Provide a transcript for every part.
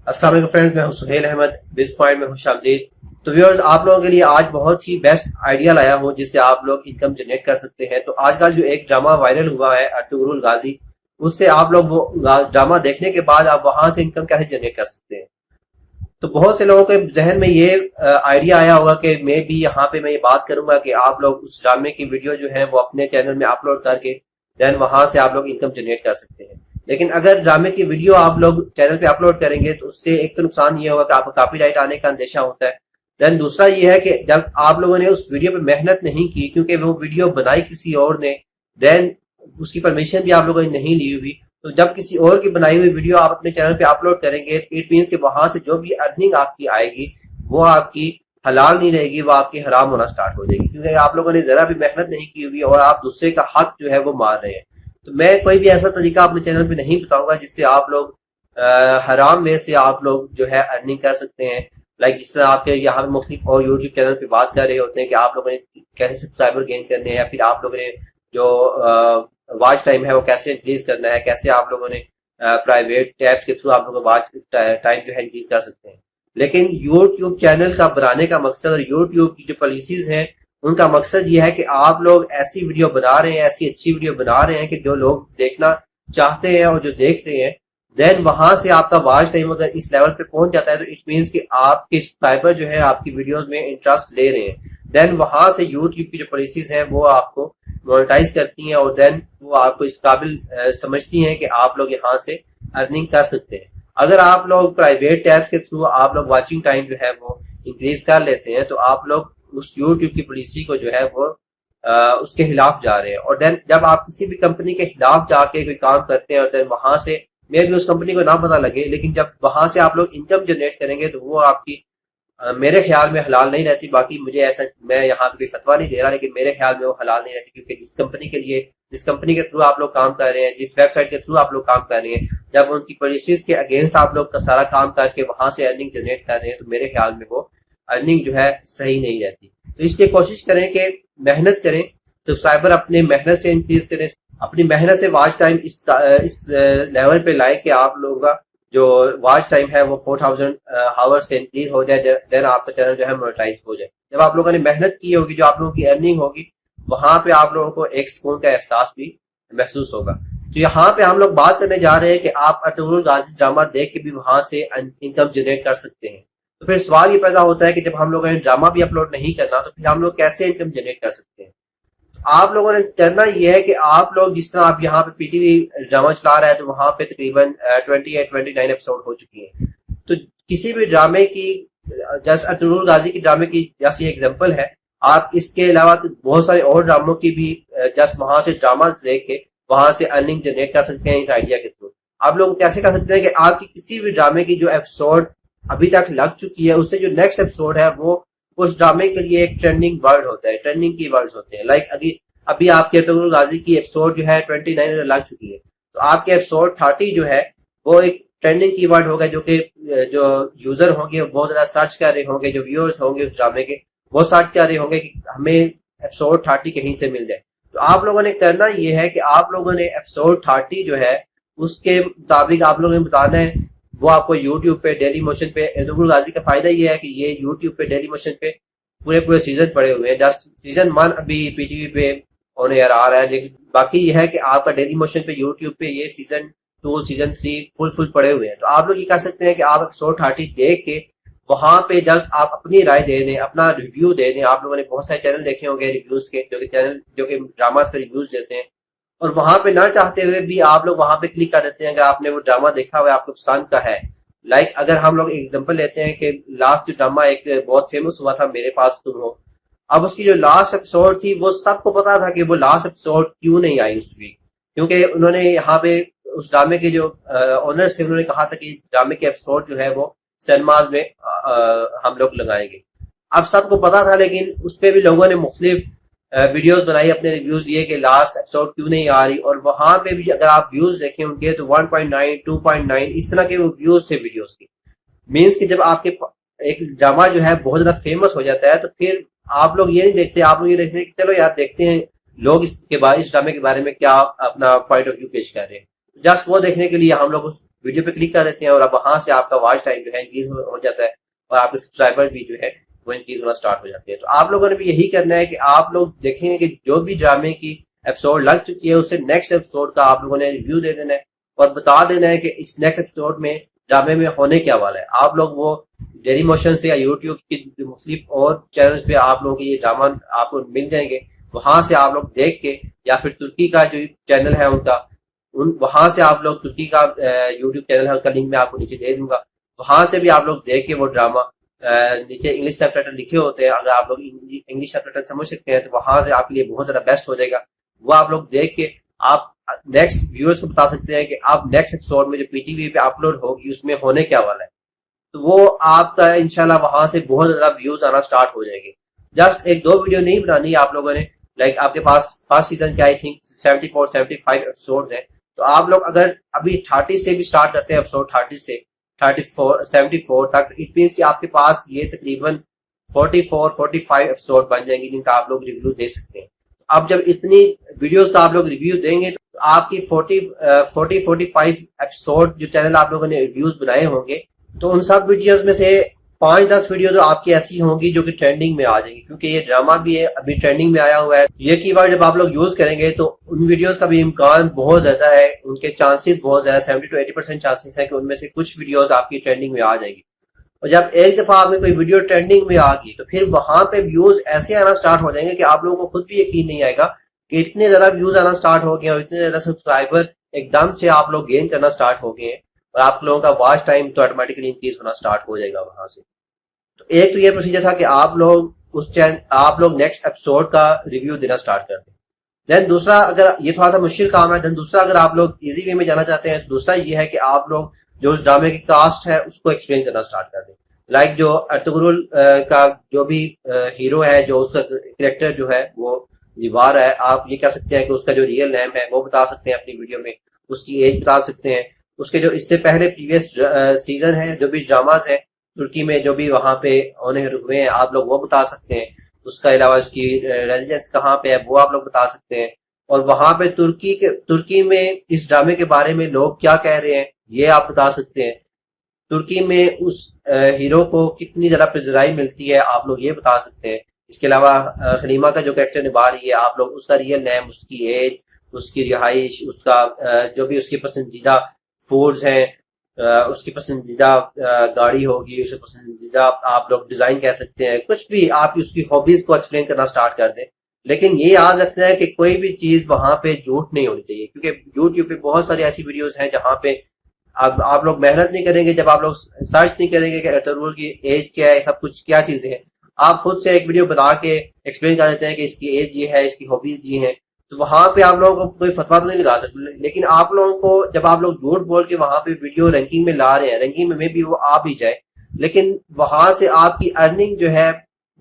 السلام علیکم فرینڈز، میں ہوں سہیل احمد، بز پوائنٹ میں خوش آمدید۔ تو ویورز، آپ لوگوں کے لیے آج بہت ہی بیسٹ آئیڈیا لایا ہوں جس سے آپ لوگ انکم جنریٹ کر سکتے ہیں۔ تو آج کل جو ایک ڈرامہ وائرل ہوا ہے ارطغرل غازی، اس سے آپ لوگ وہ ڈرامہ دیکھنے کے بعد آپ وہاں سے انکم کیسے جنریٹ کر سکتے ہیں۔ تو بہت سے لوگوں کے ذہن میں یہ آئیڈیا آیا ہوگا کہ میں بھی یہاں پہ میں یہ بات کروں گا کہ آپ لوگ اس ڈرامے کی ویڈیو جو ہے وہ اپنے چینل میں اپلوڈ کر کے دین وہاں سے آپ لوگ انکم جنریٹ کر سکتے ہیں۔ لیکن اگر ڈرامے کی ویڈیو آپ لوگ چینل پہ اپلوڈ کریں گے تو اس سے ایک تو نقصان یہ ہوگا کہ آپ کو کاپی رائٹ آنے کا اندیشہ ہوتا ہے۔ دین دوسرا یہ ہے کہ جب آپ لوگوں نے اس ویڈیو پہ محنت نہیں کی، کیونکہ وہ ویڈیو بنائی کسی اور نے، دین اس کی پرمیشن بھی آپ لوگوں نے نہیں لی ہوئی، تو جب کسی اور کی بنائی ہوئی ویڈیو آپ اپنے چینل پہ اپلوڈ کریں گے، اٹ مینس کہ وہاں سے جو بھی ارننگ آپ کی آئے گی وہ آپ کی حلال نہیں رہے گی، وہ آپ کی حرام ہونا سٹارٹ ہو جائے گی، کیونکہ آپ لوگوں نے ذرا بھی محنت نہیں کی ہوئی اور آپ دوسرے کا حق جو ہے وہ مار رہے ہیں۔ تو میں کوئی بھی ایسا طریقہ اپنے چینل پہ نہیں بتاؤں گا جس سے آپ لوگ حرام وے سے آپ لوگ جو ہے ارننگ کر سکتے ہیں۔ لائک جس طرح آپ کے یہاں پہ مختلف اور یوٹیوب چینل پہ بات کر رہے ہوتے ہیں کہ آپ لوگوں نے کیسے سبسکرائبر گین کرنے ہیں، یا پھر آپ لوگوں نے جو واچ ٹائم ہے وہ کیسے انکریز کرنا ہے، کیسے آپ لوگوں نے پرائیویٹ ٹیبس کے تھرو آپ لوگ واچ ٹائم جو ہے انکریز کر سکتے ہیں۔ لیکن یوٹیوب چینل کا بنانے کا مقصد اور یوٹیوب کی جو پالیسیز ہیں ان کا مقصد یہ ہے کہ آپ لوگ ایسی ویڈیو بنا رہے ہیں، ایسی اچھی ویڈیو بنا رہے ہیں کہ جو لوگ دیکھنا چاہتے ہیں اور جو دیکھتے ہیں، دین وہاں سے آپ کا واچ ٹائم اگر اس لیول پہ پہنچ جاتا ہے تو اٹ مینس کہ آپ کے سبسکرائبر جو ہے آپ کی ویڈیوز میں انٹرسٹ لے رہے ہیں۔ دین وہاں سے یوٹیوب کی جو پالیسیز ہیں وہ آپ کو مونیٹائز کرتی ہیں، اور دین وہ آپ کو اس قابل سمجھتی ہیں کہ آپ لوگ یہاں سے ارننگ کر سکتے ہیں۔ اگر آپ لوگ پرائیویٹ ٹیبس کے تھرو آپ لوگ واچنگ ٹائم جو ہے وہ انکریز کر لیتے ہیں تو آپ لوگ اس یوٹیوب کی پالیسی کو جو ہے وہ اس کے خلاف جا رہے ہیں۔ اور دین جب آپ کسی بھی کمپنی کے خلاف جا کے کوئی کام کرتے ہیں اور دین وہاں سے میں بھی اس کمپنی کو نہ پتہ لگے، لیکن جب وہاں سے آپ لوگ انکم جنریٹ کریں گے تو وہ آپ کی میرے خیال میں حلال نہیں رہتی۔ باقی مجھے ایسا، میں یہاں پہ کوئی فتویٰ نہیں دے رہا، لیکن میرے خیال میں وہ حلال نہیں رہتی، کیونکہ جس کمپنی کے تھرو آپ لوگ کام کر رہے ہیں، جس ویب سائٹ کے تھرو آپ لوگ کام کر رہے ہیں، جب ان کی پالیسیز کے اگینسٹ آپ لوگ کا سارا کام کر کے وہاں سے ارننگ جنریٹ کر رہے ہیں تو میرے خیال میں وہ ارننگ جو ہے صحیح نہیں رہتی۔ تو اس لیے کوشش کریں کہ محنت کریں، سبسکرائبر اپنے محنت سے انکریز کریں، اپنی محنت سے واچ ٹائم اس لیول پہ لائیں کہ آپ لوگوں کا جو واچ ٹائم ہے وہ 4000 آور سے انکریز ہو جائے، دین آپ کا چینل جو ہے مونیٹائز ہو جائے۔ جب آپ لوگوں نے محنت کی ہوگی، جو آپ لوگوں کی ارننگ ہوگی، وہاں پہ آپ لوگوں کو ایک سکون کا احساس بھی محسوس ہوگا۔ تو یہاں پہ ہم لوگ بات کرنے جا رہے ہیں کہ آپ ارطغرل غازی ڈرامہ دیکھ کے بھی وہاں سے انکم جنریٹ کر سکتے ہیں۔ تو پھر سوال یہ پیدا ہوتا ہے کہ جب ہم لوگوں نے ڈرامہ بھی اپلوڈ نہیں کرنا تو پھر ہم لوگ کیسے انکم جنریٹ کر سکتے ہیں؟ آپ لوگوں نے کرنا یہ ہے کہ آپ لوگ جس طرح آپ یہاں پہ پی ٹی وی ڈرامہ چلا رہا ہے تو وہاں پہ تقریباً 29 ایپیسوڈ ہو چکی ہیں۔ تو کسی بھی ڈرامے کی، جیسے ارطغرل غازی کی ڈرامے کی جیسی ایگزامپل ہے، آپ اس کے علاوہ بہت سارے اور ڈراموں کی بھی جسٹ وہاں سے ڈراما دیکھ کے وہاں سے ارننگ جنریٹ کر سکتے ہیں اس آئیڈیا کے تھرو۔ آپ لوگ کیسے کر سکتے ہیں کہ آپ کی کسی بھی ڈرامے کی جو ایپیسوڈ ابھی تک لگ چکی ہے، اس سے جو نیکسٹ ایپیسوڈ ہے وہ اس ڈرامے کے لیے ایک ٹرینڈنگ ورڈ ہوتا ہے، ٹرینڈنگ کی ورڈز ہوتے ہیں۔ لائک ابھی آپ کے ارطغرل غازی کی ایپیسوڈ جو ہے 29 لگ چکی ہے، تو آپ کے ایپیسوڈ 30 جو ہے وہ ایک ٹرینڈنگ کی ورڈ ہوگا، جو کہ جو یوزر ہوں گے وہ بہت زیادہ سرچ کر رہے ہوں گے، جو ویورز ہوں گے اس ڈرامے کے وہ سرچ کر رہے ہوں گے کہ ہمیں ایپیسوڈ 30 کہیں سے مل جائے۔ تو آپ لوگوں نے کرنا یہ ہے کہ آپ لوگوں نے ایپیسوڈ 30 جو ہے اس کے مطابق آپ لوگوں نے بتانا ہے، وہ آپ کو یوٹیوب پہ ڈیلی موشن پہ۔ ارطغرل غازی کا فائدہ یہ ہے کہ یہ یوٹیوب پہ ڈیلی موشن پہ پورے سیزن پڑے ہوئے ہیں، جسٹ سیزن 1 ابھی پی ٹی وی پہ آن ایئر آ رہا ہے، لیکن باقی یہ ہے کہ آپ کا ڈیلی موشن پہ یوٹیوب پہ یہ سیزن 2 سیزن 3 فل پڑے ہوئے ہیں۔ تو آپ لوگ یہ کر سکتے ہیں کہ آپ ایپیسوڈ 30 دیکھ کے وہاں پہ جسٹ آپ اپنی رائے دے دیں، اپنا ریویو دے دیں۔ آپ لوگوں نے بہت سارے چینل دیکھے ہوں گے ریویوز کے، جو کہ ڈراماز پہ ریویوز دیتے ہیں، اور وہاں پہ نہ چاہتے ہوئے بھی آپ لوگ وہاں پہ کلک کر دیتے ہیں اگر آپ نے وہ ڈرامہ دیکھا ہوا ہے، آپ کو پسند کا ہے۔ لائک اگر ہم لوگ ایگزامپل لیتے ہیں کہ لاسٹ جو ڈرامہ ایک بہت فیمس ہوا تھا، میرے پاس تم ہو، اب اس کی جو لاسٹ ایپیسوڈ تھی وہ سب کو پتا تھا کہ وہ لاسٹ ایپیسوڈ کیوں نہیں آئی اس ویک، کیونکہ انہوں نے یہاں پہ اس ڈرامے کے جو اونرز تھے انہوں نے کہا تھا کہ ڈرامے کے ایپیسوڈ جو ہے وہ سینماز میں ہم لوگ لگائیں گے۔ اب سب کو پتا تھا، لیکن اس پہ بھی لوگوں نے مختلف ویڈیوز بنائی، اپنے ریویوز دیے کہ لاسٹ ایپیسوڈ کیوں نہیں آ رہی، اور وہاں پہ بھی اگر آپ ویوز دیکھیں ان کے تو 1.9 2.9 اس طرح کے وہ ویوز تھے ویڈیوز کے۔ مینس کہ جب آپ کے ایک ڈرامہ جو ہے بہت زیادہ فیمس ہو جاتا ہے تو پھر آپ لوگ یہ نہیں دیکھتے، آپ لوگ یہ دیکھتے ہیں کہ چلو یار دیکھتے ہیں لوگ اس ڈرامے کے بارے میں کیا اپنا پوائنٹ آف ویو پیش کر رہے ہیں۔ جسٹ وہ دیکھنے کے لیے ہم لوگ اس ویڈیو پہ کلک کر دیتے ہیں اور اب وہاں سے آپ کا واچ ٹائم جو ہے انکریز ہو جاتا ہے اور آپ کے سبسکرائبر بھی جو ہے وہ انکریز ہونا سٹارٹ ہو جاتے ہیں. تو آپ لوگوں نے بھی یہی کرنا ہے کہ آپ لوگ دیکھیں گے کہ جو بھی ڈرامے کی ایپیسوڈ لگ چکی ہے اس سے نیکسٹ ایپیسوڈ کا آپ لوگوں نے ریویو دے دینا ہے اور بتا دینا ہے کہ اس نیکسٹ ایپیسوڈ میں ڈرامے میں ہونے کیا والا ہے. آپ لوگ وہ ڈیلی موشن سے یا یوٹیوب کی مختلف اور چینل پہ آپ لوگوں کے یہ ڈرامہ آپ کو مل جائیں گے, وہاں سے آپ لوگ دیکھ کے, یا پھر ترکی کا جو چینل ہے ان کا وہاں سے آپ لوگ ترکی کا یوٹیوب چینل ہے اس کا لنک میں آپ کو نیچے دے دوں گا, وہاں سے بھی آپ لوگ دیکھ کے وہ ڈرامہ نیچے انگلش سب ٹائٹل لکھے ہوتے ہیں, اگر آپ لوگ انگلش سب ٹائٹل سمجھ سکتے ہیں تو وہاں سے آپ کے لیے بہت زیادہ بیسٹ ہو جائے گا. وہ آپ لوگ دیکھ کے آپ نیکسٹ ویورز کو بتا سکتے ہیں کہ آپ نیکسٹ ایپیسوڈ میں جو پی ٹی وی پہ اپلوڈ ہوگی اس میں ہونے کیا والا ہے. تو وہ آپ کا انشاءاللہ وہاں سے بہت زیادہ ویوز آنا سٹارٹ ہو جائے گی. جسٹ ایک دو ویڈیو نہیں بنانی آپ لوگوں نے, لائک آپ کے پاس فرسٹ سیزن کے آئی تھنک 74-75 ایپیسوڈ ہیں, تو آپ لوگ اگر ابھی 30 سے بھی سٹارٹ کرتے ہیں ایپیسوڈ 30 سے 74 تک, اٹ مینس کہ آپ کے پاس یہ تقریباً 44-45 ایپیسوڈ بن جائیں گے جن کا آپ لوگ ریویو دے سکتے ہیں. اب جب اتنی ویڈیوز کا آپ لوگ ریویو دیں گے تو آپ کی 40-45 ایپیسوڈ جو چینل آپ لوگوں نے ریویوز بنائے ہوں گے, تو ان سب ویڈیوز میں سے 5-10 ویڈیو تو آپ کی ایسی ہوں گی جو کہ ٹرینڈنگ میں آ جائیں گی, کیونکہ یہ ڈرامہ بھی ہے ابھی ٹرینڈنگ میں آیا ہوا ہے. یہ کی ورڈ جب آپ لوگ یوز کریں گے تو ان ویڈیوز کا بھی امکان بہت زیادہ ہے, ان کے چانسز بہت زیادہ 70-80% چانسز ہیں کہ ان میں سے کچھ ویڈیوز آپ کی ٹرینڈنگ میں آ جائیں گی. اور جب ایک دفعہ آپ نے کوئی ویڈیو ٹرینڈنگ میں آ گئی تو پھر وہاں پہ ویوز ایسے آنا سٹارٹ ہو جائیں گے کہ آپ لوگوں کو خود بھی یقین نہیں آئے گا کہ اتنے زیادہ ویوز آنا سٹارٹ ہو گئے اور اتنے زیادہ سبسکرائبر ایک دم سے آپ لوگ گین کرنا سٹارٹ ہو گئے ہیں, اور آپ لوگوں کا واچ ٹائم تو آٹومیٹکلی انکریز ہونا سٹارٹ ہو جائے گا وہاں سے. تو ایک تو یہ پروسیجر تھا کہ آپ لوگ نیکسٹ ایپیسوڈ کا ریویو دینا سٹارٹ کر دیں. دین دوسرا, اگر یہ تھوڑا سا مشکل کام ہے, دین دوسرا اگر آپ لوگ ایزی وے میں جانا چاہتے ہیں تو دوسرا یہ ہے کہ آپ لوگ جو اس ڈرامے کی کاسٹ ہے اس کو ایکسپلین کرنا سٹارٹ کر دیں. لائک جو ارطغرل کا جو بھی ہیرو ہے, جو اس کا کریکٹر جو ہے وہ دیوار ہے, آپ یہ کہہ سکتے ہیں کہ اس کا جو ریئل نیم ہے وہ بتا سکتے ہیں اپنی ویڈیو میں, اس کی ایج بتا سکتے ہیں, اس کے جو اس سے پہلے پریویس سیزن ہے جو بھی ڈراماز ہیں ترکی میں جو بھی وہاں پہ ہونے ہوئے ہیں آپ لوگ وہ بتا سکتے ہیں. اس کا علاوہ اس کی ریزیڈنس کہاں پہ ہے وہ آپ لوگ بتا سکتے ہیں, اور وہاں پہ ترکی میں اس ڈرامے کے بارے میں لوگ کیا کہہ رہے ہیں یہ آپ بتا سکتے ہیں. ترکی میں اس ہیرو کو کتنی زیادہ پذیرائی ملتی ہے آپ لوگ یہ بتا سکتے ہیں. اس کے علاوہ خلیمہ کا جو کریکٹر نبھا رہی ہے آپ لوگ اس کا ریئل نیم, اس کی ایج, اس کی رہائش, اس کا جو بھی اس کی پسندیدہ فوڈز ہیں, اس کی پسندیدہ گاڑی ہوگی, اس کی پسندیدہ آپ لوگ ڈیزائن کہہ سکتے ہیں, کچھ بھی آپ اس کی ہابیز کو ایکسپلین کرنا سٹارٹ کر دیں. لیکن یہ یاد رکھنا ہے کہ کوئی بھی چیز وہاں پہ جھوٹ نہیں ہونی چاہیے, کیونکہ یوٹیوب پہ بہت ساری ایسی ویڈیوز ہیں جہاں پہ آپ لوگ محنت نہیں کریں گے, جب آپ لوگ سرچ نہیں کریں گے کہ ارطغرل کی ایج کیا ہے, سب کچھ کیا چیزیں ہیں, آپ خود سے ایک ویڈیو بنا کے ایکسپلین کر دیتے ہیں کہ اس کی ایج یہ ہے, اس کی ہابیز یہ ہیں, تو وہاں پہ آپ لوگوں کو کوئی فتویٰ تو نہیں لگا سکتے. لیکن آپ لوگوں کو جب آپ لوگ جھوٹ بول کے وہاں پہ ویڈیو رینکنگ میں لا رہے ہیں, رینکنگ میں بھی وہ آ بھی جائے, لیکن وہاں سے آپ کی ارننگ جو ہے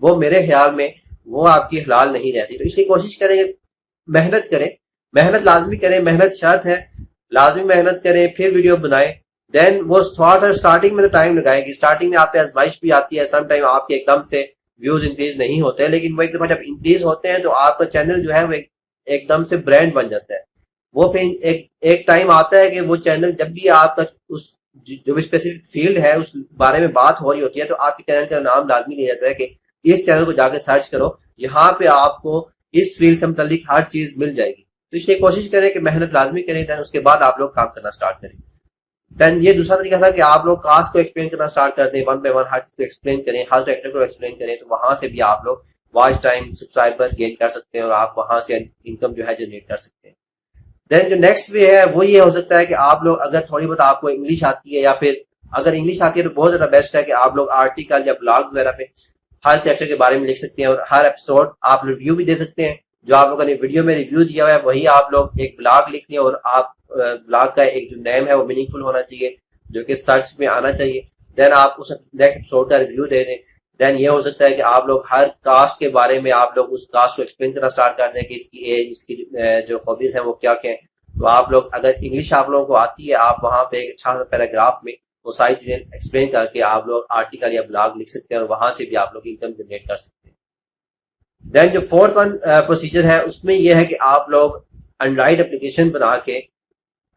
وہ میرے خیال میں وہ آپ کی حلال نہیں رہتی. تو اس لیے کوشش کریں, محنت کریں, محنت لازمی کریں, محنت شرط ہے, لازمی محنت کریں, پھر ویڈیو بنائیں. دین وہ تھوڑا سا اسٹارٹنگ میں تو ٹائم لگائے گی, اسٹارٹنگ میں آپ پہ آزمائش بھی آتی ہے, سم ٹائم آپ کے ایک دم سے ویوز انکریز نہیں ہوتے, لیکن وہ ایک دفعہ جب انکریز ہوتے ہیں تو آپ کا چینل جو ہے وہ ایک دم سے برانڈ بن جاتا ہے. وہ پھر ایک ٹائم آتا ہے کہ وہ چینل جب بھی آپ کا اس جو بھی اسپیسیفک فیلڈ ہے اس بارے میں بات ہو رہی ہوتی ہے تو آپ کے چینل کا نام لازمی لیا جاتا ہے کہ اس چینل کو جا کے سرچ کرو, یہاں پہ آپ کو اس فیلڈ سے متعلق ہر چیز مل جائے گی. تو اس لیے کوشش کریں کہ محنت لازمی کریں, دین اس کے بعد آپ لوگ کام کرنا سٹارٹ کریں. دین یہ دوسرا طریقہ تھا کہ آپ لوگ کاسٹ کو ایکسپلین کرنا سٹارٹ کر دیں, 1 by 1 ہر چیز کو ایکسپلین کریں, ہر کریکٹر کو ایکسپلین کریں, تو وہاں سے بھی آپ لوگ واچ ٹائم, سبسکرائبر گین کر سکتے ہیں اور آپ وہاں سے انکم جو ہے جنریٹ کر سکتے ہیں. دین جو نیکسٹ وے ہے وہ یہ ہو سکتا ہے کہ آپ لوگ اگر تھوڑی بہت آپ کو انگلش آتی ہے, یا پھر اگر انگلش آتی ہے تو بہت زیادہ بیسٹ ہے کہ آپ لوگ آرٹیکل یا بلاگ وغیرہ پہ ہر کریکٹر کے بارے میں لکھ سکتے ہیں, اور ہر ایپیسوڈ آپ ریویو بھی دے سکتے ہیں. جو آپ لوگوں نے ویڈیو میں ریویو دیا ہوا ہے وہی آپ لوگ ایک بلاگ لکھ لیں, اور آپ بلاگ کا ایک جو نیم ہے وہ میننگ فل ہونا چاہیے, جو کہ سرچ میں آنا چاہیے. دین آپ اس نیکسٹ ایپیسوڈ کا ریویو دے دیں. دین یہ ہو سکتا ہے کہ آپ لوگ ہر کاسٹ کے بارے میں آپ لوگ اس کاسٹ کو ایکسپلین کرنا سٹارٹ کر دیں کہ اس کی ایج, اس کی جو ہابیز ہیں وہ کیا کیا ہیں. تو آپ لوگ اگر انگلش آپ لوگوں کو آتی ہے, آپ وہاں پہ ایک اچھا پیراگراف میں وہ ساری چیزیں ایکسپلین کر کے آپ لوگ آرٹیکل یا بلاگ لکھ سکتے ہیں, اور وہاں سے بھی آپ لوگ انکم جنریٹ کر سکتے ہیں. دین جو 4th ون پروسیجر ہے اس میں یہ ہے کہ آپ لوگ اینڈرائڈ اپلیکیشن بنا کے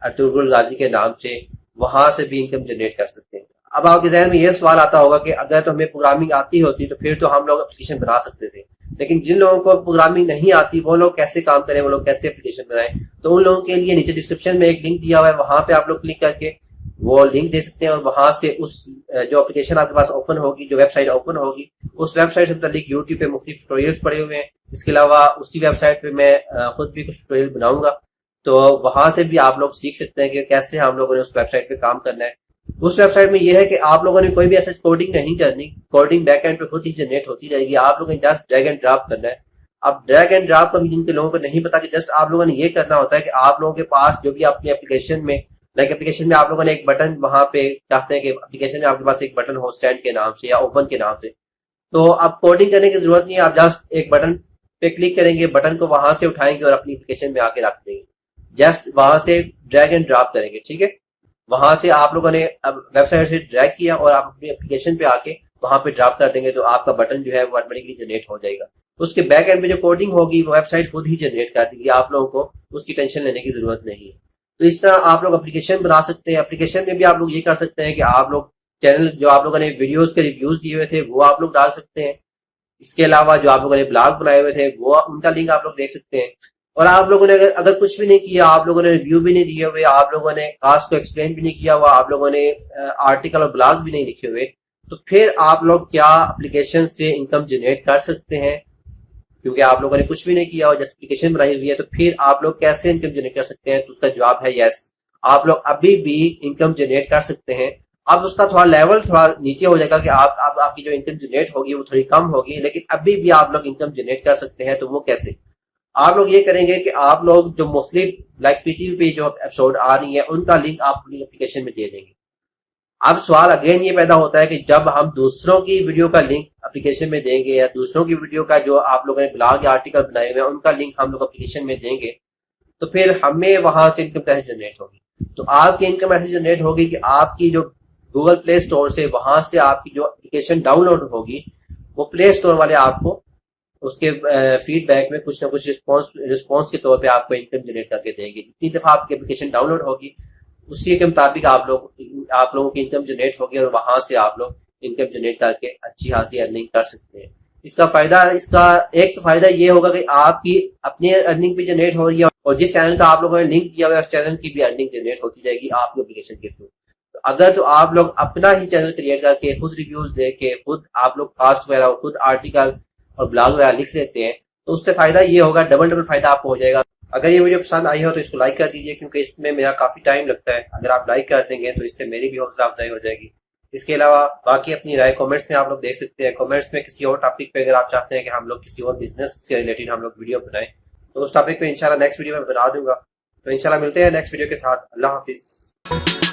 ارطغرل غازی کے نام سے وہاں سے بھی انکم جنریٹ کر سکتے ہیں۔ اب آپ کے ذہن میں یہ سوال آتا ہوگا کہ اگر تو ہمیں پروگرامنگ آتی ہوتی تو پھر تو ہم لوگ اپلیکیشن بنا سکتے تھے، لیکن جن لوگوں کو پروگرامنگ نہیں آتی وہ لوگ کیسے کام کریں، وہ لوگ کیسے اپلیکیشن بنائیں؟ تو ان لوگوں کے لیے نیچے ڈسکرپشن میں ایک لنک دیا ہوا ہے، وہاں پہ آپ لوگ کلک کر کے وہ لنک دے سکتے ہیں، اور وہاں سے اس جو اپلیکیشن آپ کے پاس اوپن ہوگی، جو ویب سائٹ اوپن ہوگی، اس ویب سائٹ سے متعلق یوٹیوب پہ مختلف ٹیوٹوریلز پڑے ہوئے ہیں۔ اس کے علاوہ اسی ویب سائٹ پہ میں خود بھی کچھ ٹیوٹوریل بناؤں گا، تو وہاں سے بھی آپ لوگ سیکھ سکتے ہیں کہ کیسے ہم لوگوں نے اس ویب سائٹ پہ کام کرنا ہے۔ اس ویب سائٹ میں یہ ہے کہ آپ لوگوں نے کوئی بھی ایسا کوڈنگ نہیں کرنی، کوڈنگ بیک اینڈ پہ خود ہی جنریٹ ہوتی رہے گی، آپ لوگوں نے جسٹ ڈریگ اینڈ ڈراپ کرنا ہے۔ اب ڈریگ اینڈ ڈراپ کا جن کے لوگوں کو نہیں پتا کہ جسٹ آپ لوگوں نے یہ کرنا ہوتا ہے کہ آپ لوگوں کے پاس جو بھی اپنی اپلیکیشن میں اپلیکیشن میں آپ لوگوں نے ایک بٹن وہاں پہ چاہتے ہیں کہ اپلیکیشن میں آپ کے پاس ایک بٹن ہو سینڈ کے نام سے یا اوپن کے نام سے، تو اب کوڈنگ کرنے کی ضرورت نہیں ہے، آپ جسٹ ایک بٹن پہ کلک کریں گے، بٹن کو وہاں سے اٹھائیں گے اور اپنی اپلیکیشن میں آ کے رکھ دیں گے، جسٹ وہاں سے ڈریگ اینڈ ڈراپ کریں گے، ٹھیک ہے۔ وہاں سے آپ لوگوں نے اب ویب سائٹ سے ڈریگ کیا اور آپ اپنی اپلیکیشن پہ آ کے وہاں پہ ڈراپ کر دیں گے، تو آپ کا بٹن جو ہے وہ آٹومیٹکلی جنریٹ ہو جائے گا۔ اس کے بیک اینڈ میں جو کوڈنگ ہوگی وہ ویب سائٹ خود ہی جنریٹ کر دے گی، آپ لوگوں کو اس کی ٹینشن لینے کی ضرورت نہیں ہے۔ تو اس طرح آپ لوگ اپلیکیشن بنا سکتے ہیں۔ اپلیکیشن میں بھی آپ لوگ یہ کر سکتے ہیں کہ آپ لوگ چینل جو آپ لوگوں نے ویڈیوز کے ریویوز دیے ہوئے تھے وہ آپ لوگ ڈال سکتے ہیں۔ اس کے علاوہ جو آپ لوگوں نے بلاگ بنائے ہوئے تھے وہ ان کا لنک آپ لوگ دیکھ سکتے ہیں۔ اور آپ لوگوں نے اگر کچھ بھی نہیں کیا، آپ لوگوں نے ریویو بھی نہیں دیے ہوئے، آپ لوگوں نے کاسٹ کو ایکسپلین بھی نہیں کیا ہوا، آپ لوگوں نے آرٹیکل اور بلاگ بھی نہیں لکھے ہوئے، تو پھر آپ لوگ کیا اپلیکیشن سے انکم جنریٹ کر سکتے ہیں؟ کیونکہ آپ لوگوں نے کچھ بھی نہیں کیا اور جس اپلیکیشن بنائی ہوئی ہے، تو پھر آپ لوگ کیسے انکم جنریٹ کر سکتے ہیں؟ تو اس کا جواب ہے یس، آپ لوگ ابھی بھی انکم جنریٹ کر سکتے ہیں۔ اب اس کا تھوڑا لیول تھوڑا نیچے ہو جائے گا کہ آپ کی جو انکم جنریٹ ہوگی وہ تھوڑی کم ہوگی، لیکن ابھی بھی آپ لوگ انکم جنریٹ کر سکتے ہیں۔ تو وہ کیسے؟ آپ لوگ یہ کریں گے کہ آپ لوگ جو مختلف لائک پی ٹی وی پہ جو ایپیسوڈ آ رہی ہیں ان کا لنک آپ اپنی اپلیکیشن میں دے دیں گے۔ اب سوال اگین یہ پیدا ہوتا ہے کہ جب ہم دوسروں کی ویڈیو کا لنک اپلیکیشن میں دیں گے، یا دوسروں کی ویڈیو کا جو آپ لوگوں نے بلاگ یا آرٹیکل بنائے ہوئے ہیں ان کا لنک ہم لوگ اپلیکیشن میں دیں گے، تو پھر ہمیں وہاں سے انکم کیسے جنریٹ ہوگی؟ تو آپ کی انکم ایسے جنریٹ ہوگی کہ آپ کی جو گوگل پلے اسٹور سے وہاں سے آپ کی جو اپلیکیشن ڈاؤن لوڈ ہوگی، وہ پلے اسٹور والے آپ کو اس کے فیڈ بیک میں کچھ نہ کچھ رسپانس کے طور پہ آپ کو انکم جنریٹ کر کے دیں گے۔ جتنی دفعہ آپ کی اپلیکیشن ڈاؤن لوڈ ہوگی اسی کے مطابق آپ لوگوں کی انکم جنریٹ ہوگی، اور وہاں سے آپ لوگ انکم جنریٹ کر کے اچھی خاصی ارننگ کر سکتے ہیں۔ اس کا ایک تو فائدہ یہ ہوگا کہ آپ کی اپنی ارننگ بھی جنریٹ ہو رہی ہے، اور جس چینل کا آپ لوگوں نے لنک دیا ہوا ہے اس چینل کی بھی ارننگ جنریٹ ہوتی جائے گی آپ کی اپلیکیشن کے تھرو۔ اگر تو آپ لوگ اپنا ہی چینل کریٹ کر کے خود ریویوز دے کے خود آپ لوگ کاسٹ وغیرہ خود آرٹیکل اور بلاگ وغیرہ لکھ لیتے ہیں، تو اس سے فائدہ یہ ہوگا، ڈبل فائدہ آپ کو ہو جائے گا۔ اگر یہ ویڈیو پسند آئی ہو تو اس کو لائک کر دیجیے، کیونکہ اس میں میرا کافی ٹائم لگتا ہے۔ اگر آپ لائک کر دیں گے تو اس سے میری بھی حوصلہ افزائی ہو جائے گی۔ اس کے علاوہ باقی اپنی رائے کامنٹس میں آپ لوگ دے سکتے ہیں۔ کامنٹس میں کسی اور ٹاپک پہ اگر آپ چاہتے ہیں کہ ہم لوگ کسی اور بزنس کے ریلیٹڈ ہم لوگ ویڈیو بنائیں، تو اس ٹاپک پہ انشاءاللہ نیکسٹ ویڈیو میں بنا دوں گا۔ تو انشاءاللہ ملتے ہیں نیکسٹ ویڈیو کے ساتھ۔ اللہ حافظ۔